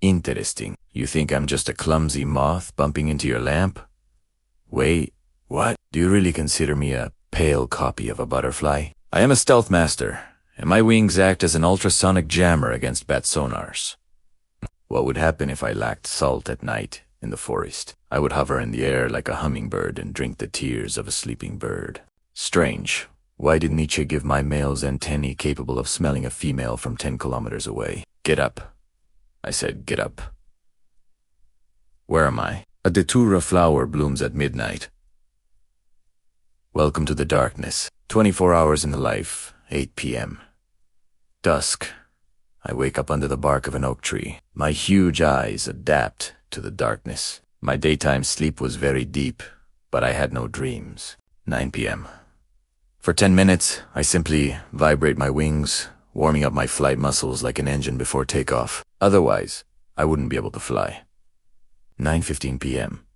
Interesting. You think I'm just a clumsy moth bumping into your lamp? Wait, what? Do you really consider me a pale copy of a butterfly? I am a stealth master, and my wings act as an ultrasonic jammer against bat sonars. What would happen if I lacked salt at night in the forest? I would hover in the air like a hummingbird and drink the tears of a sleeping bird. Strange. Why did Nietzsche give my males antennae capable of smelling a female from 10 kilometers away? Get up. I said, get up. Where am I? A datura flower blooms at midnight. Welcome to the darkness. 24 hours in the life, 8 p.m. Dusk. I wake up under the bark of an oak tree. My huge eyes adapt to the darkness. My daytime sleep was very deep, but I had no dreams. 9 p.m. For 10 minutes, I simply vibrate my wings, warming up my flight muscles like an engine before takeoff. Otherwise, I wouldn't be able to fly. 9:15 p.m.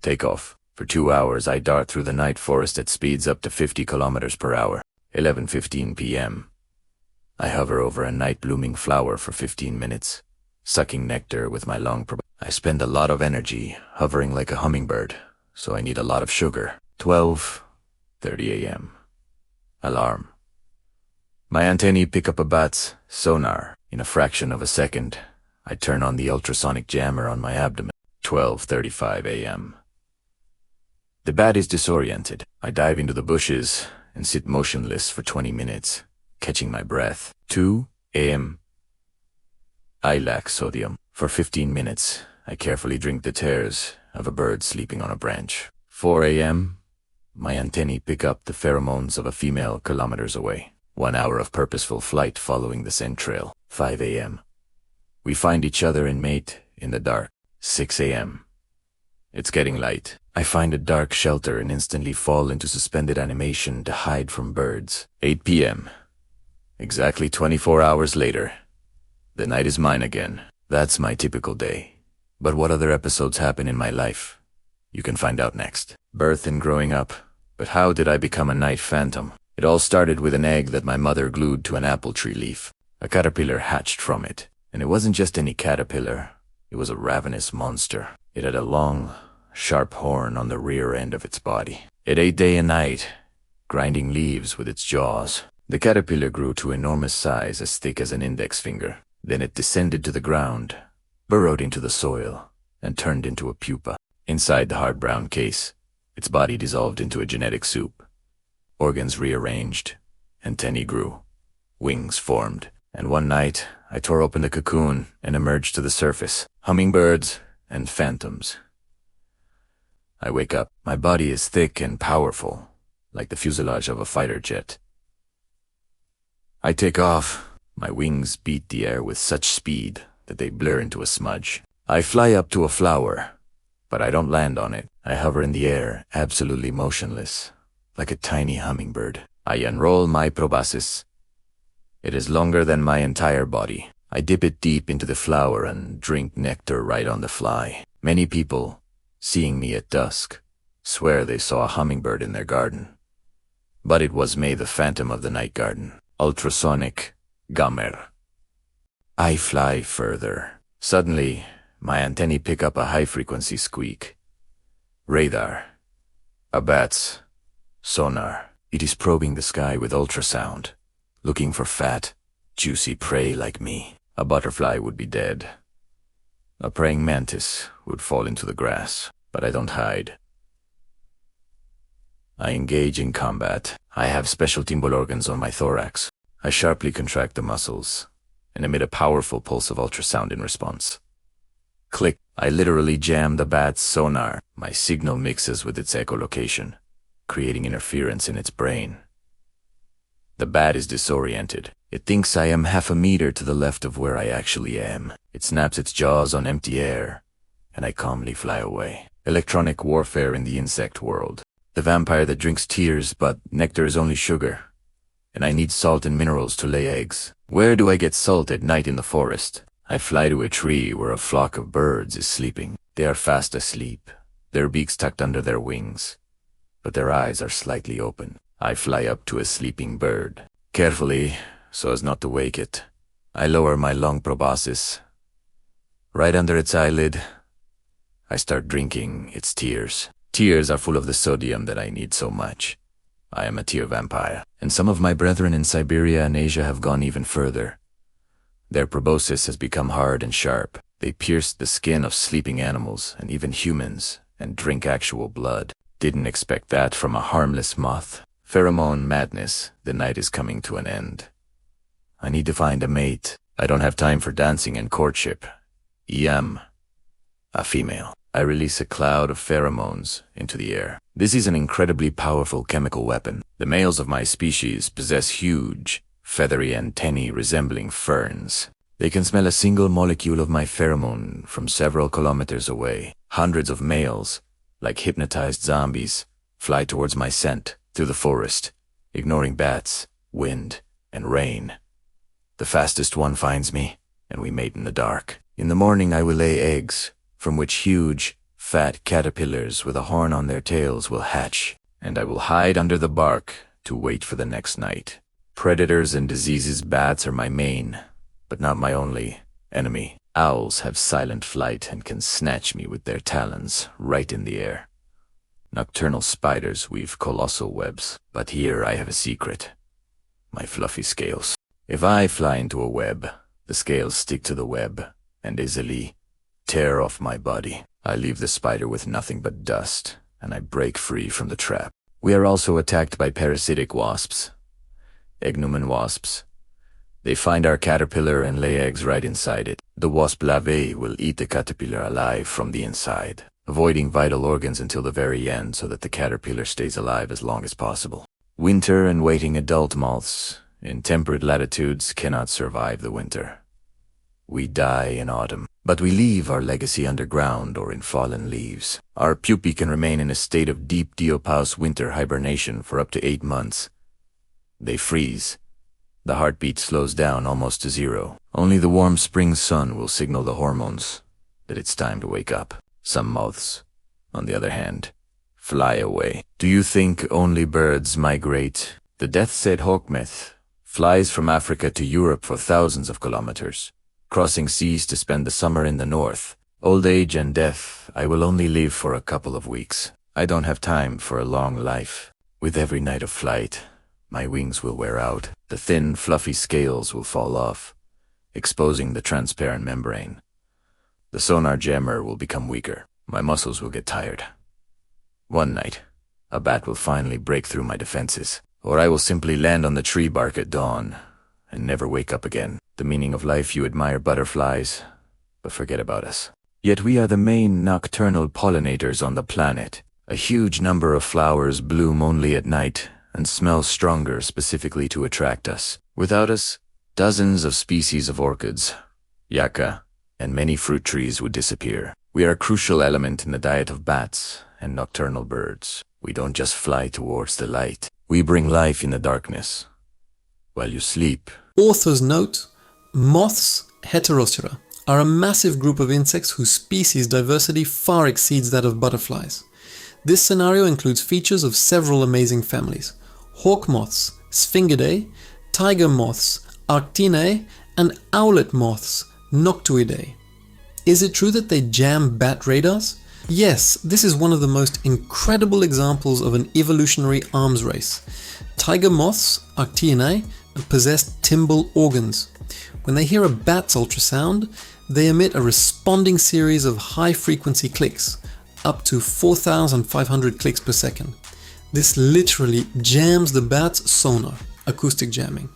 Takeoff. For 2 hours, I dart through the night forest at speeds up to 50 kilometers per hour. 11:15 p.m. I hover over a night-blooming flower for 15 minutes, sucking nectar with my long proboscis. I spend a lot of energy hovering like a hummingbird, so I need a lot of sugar. 12:30 a.m. Alarm. My antennae pick up a bat's sonar. In a fraction of a second, I turn on the ultrasonic jammer on my abdomen. 12:35 a.m. The bat is disoriented. I dive into the bushes and sit motionless for 20 minutes, catching my breath. 2 a.m. I lack sodium. For 15 minutes, I carefully drink the tears of a bird sleeping on a branch. 4 a.m. My antennae pick up the pheromones of a female kilometers away. 1 hour of purposeful flight following the scent trail. 5 a.m. We find each other and mate in the dark. 6 a.m. It's getting light. I find a dark shelter and instantly fall into suspended animation to hide from birds. 8 p.m. Exactly 24 hours later. The night is mine again. That's my typical day. But what other episodes happen in my life? You can find out next. Birth and growing up. But how did I become a night phantom? It all started with an egg that my mother glued to an apple tree leaf. A caterpillar hatched from it. And it wasn't just any caterpillar. It was a ravenous monster. It had a long, sharp horn on the rear end of its body. It ate day and night, grinding leaves with its jaws. The caterpillar grew to enormous size as thick as an index finger. Then it descended to the ground, burrowed into the soil, and turned into a pupa. Inside the hard brown case, its body dissolved into a genetic soup. Organs rearranged, antennae grew, wings formed, and one night I tore open the cocoon and emerged to the surface. Hummingbirds and phantoms. I wake up. My body is thick and powerful, like the fuselage of a fighter jet. I take off. My wings beat the air with such speed that they blur into a smudge. I fly up to a flower, but I don't land on it. I hover in the air, absolutely motionless, like a tiny hummingbird. I unroll my proboscis. It is longer than my entire body. I dip it deep into the flower and drink nectar right on the fly. Many people, seeing me at dusk, swear they saw a hummingbird in their garden. But it was May, the phantom of the night garden. Ultrasonic Gamer. I fly further. Suddenly, my antennae pick up a high-frequency squeak. Radar. A bat's sonar. It is probing the sky with ultrasound, looking for fat, juicy prey like me. A butterfly would be dead. A praying mantis would fall into the grass, but I don't hide. I engage in combat. I have special timbal organs on my thorax. I sharply contract the muscles and emit a powerful pulse of ultrasound in response. Click. I literally jam the bat's sonar. My signal mixes with its echolocation, creating interference in its brain. The bat is disoriented. It thinks I am half a meter to the left of where I actually am. It snaps its jaws on empty air, and I calmly fly away. Electronic warfare in the insect world. The vampire that drinks tears, but nectar is only sugar. And I need salt and minerals to lay eggs. Where do I get salt at night in the forest? I fly to a tree where a flock of birds is sleeping. They are fast asleep, their beaks tucked under their wings, but their eyes are slightly open. I fly up to a sleeping bird. Carefully, so as not to wake it, I lower my long proboscis Right under its eyelid, I start drinking its tears. Tears are full of the sodium that I need so much. I am a tear vampire, and some of my brethren in Siberia and Asia have gone even further. Their proboscis has become hard and sharp. They pierce the skin of sleeping animals and even humans and drink actual blood. Didn't expect that from a harmless moth. Pheromone madness, the night is coming to an end. I need to find a mate. I don't have time for dancing and courtship. I am a female. I release a cloud of pheromones into the air. This is an incredibly powerful chemical weapon. The males of my species possess huge, feathery antennae resembling ferns. They can smell a single molecule of my pheromone from several kilometers away. Hundreds of males, like hypnotized zombies, fly towards my scent through the forest, ignoring bats, wind, and rain. The fastest one finds me, and we mate in the dark. In the morning I will lay eggs, from which huge, fat caterpillars with a horn on their tails will hatch, and I will hide under the bark to wait for the next night. Predators and diseases, bats are my main, but not my only, enemy. Owls have silent flight and can snatch me with their talons right in the air. Nocturnal spiders weave colossal webs, but here I have a secret. My fluffy scales. If I fly into a web, the scales stick to the web and easily tear off my body. I leave the spider with nothing but dust, and I break free from the trap. We are also attacked by parasitic wasps, ichneumon wasps. They find our caterpillar and lay eggs right inside it. The wasp larvae will eat the caterpillar alive from the inside, avoiding vital organs until the very end so that the caterpillar stays alive as long as possible. Winter and waiting adult moths in temperate latitudes cannot survive the winter. We die in autumn, but we leave our legacy underground or in fallen leaves. Our pupae can remain in a state of deep diapause winter hibernation for up to 8 months. They freeze. The heartbeat slows down almost to zero. Only the warm spring sun will signal the hormones that it's time to wake up. Some moths, on the other hand, fly away. Do you think only birds migrate? The death-set Hawkmoth flies from Africa to Europe for thousands of kilometers, crossing seas to spend the summer in the north. Old age and death, I will only live for a couple of weeks. I don't have time for a long life. With every night of flight, my wings will wear out. The thin, fluffy scales will fall off, exposing the transparent membrane. The sonar jammer will become weaker. My muscles will get tired. One night, a bat will finally break through my defenses, or I will simply land on the tree bark at dawn and never wake up again. The meaning of life, you admire butterflies, but forget about us. Yet we are the main nocturnal pollinators on the planet. A huge number of flowers bloom only at night and smell stronger specifically to attract us. Without us, dozens of species of orchids, yucca, and many fruit trees would disappear. We are a crucial element in the diet of bats and nocturnal birds. We don't just fly towards the light. We bring life in the darkness. While you sleep. Author's note: moths, Heterocera, are a massive group of insects whose species diversity far exceeds that of butterflies. This scenario includes features of several amazing families: hawkmoths, Sphingidae, tiger moths, Arctinae, and owlet moths, Noctuidae. Is it true that they jam bat radars? Yes, this is one of the most incredible examples of an evolutionary arms race. Tiger moths, Arctinae, possess timbal organs. When they hear a bat's ultrasound, they emit a responding series of high-frequency clicks, up to 4,500 clicks per second. This literally jams the bat's sonar, acoustic jamming.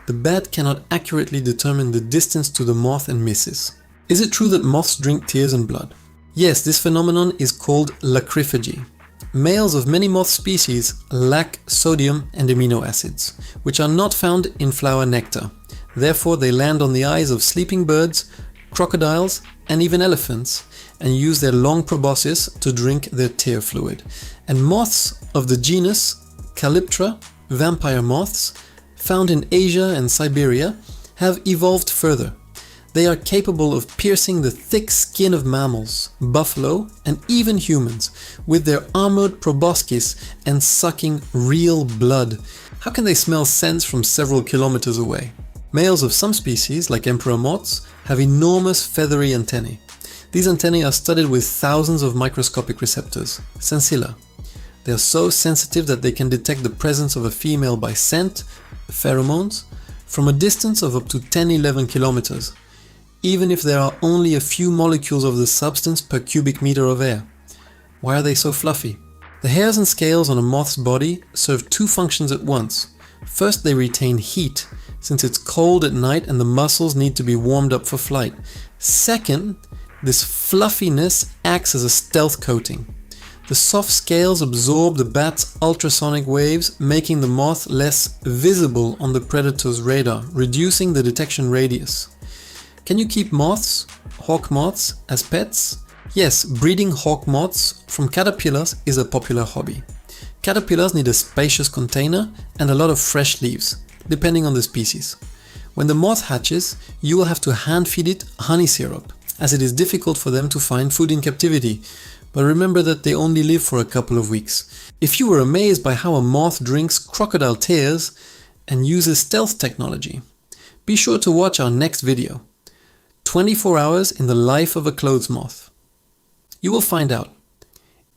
The bat cannot accurately determine the distance to the moth and misses. Is it true that moths drink tears and blood? Yes, this phenomenon is called lacryphagy. Males of many moth species lack sodium and amino acids, which are not found in flower nectar. Therefore, they land on the eyes of sleeping birds, crocodiles, and even elephants, and use their long proboscis to drink their tear fluid. And moths of the genus Calyptra, vampire moths, found in Asia and Siberia, have evolved further. They are capable of piercing the thick skin of mammals, buffalo, and even humans with their armored proboscis and sucking real blood. How can they smell scents from several kilometers away? Males of some species, like emperor moths, have enormous feathery antennae. These antennae are studded with thousands of microscopic receptors, sensilla. They are so sensitive that they can detect the presence of a female by scent, pheromones, from a distance of up to 10-11 kilometers, even if there are only a few molecules of the substance per cubic meter of air. Why are they so fluffy? The hairs and scales on a moth's body serve two functions at once. First, they retain heat, since it's cold at night and the muscles need to be warmed up for flight. Second, this fluffiness acts as a stealth coating. The soft scales absorb the bat's ultrasonic waves, making the moth less visible on the predator's radar, reducing the detection radius. Can you keep moths, hawk moths, as pets? Yes, breeding hawk moths from caterpillars is a popular hobby. Caterpillars need a spacious container and a lot of fresh leaves, depending on the species. When the moth hatches, you will have to hand feed it honey syrup, as it is difficult for them to find food in captivity. But remember that they only live for a couple of weeks. If you were amazed by how a moth drinks crocodile tears and uses stealth technology, be sure to watch our next video, 24 hours in the life of a clothes moth. You will find out,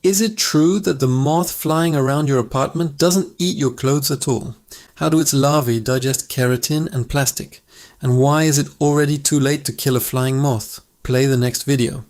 is it true that the moth flying around your apartment doesn't eat your clothes at all? How do its larvae digest keratin and plastic? And why is it already too late to kill a flying moth? Play the next video.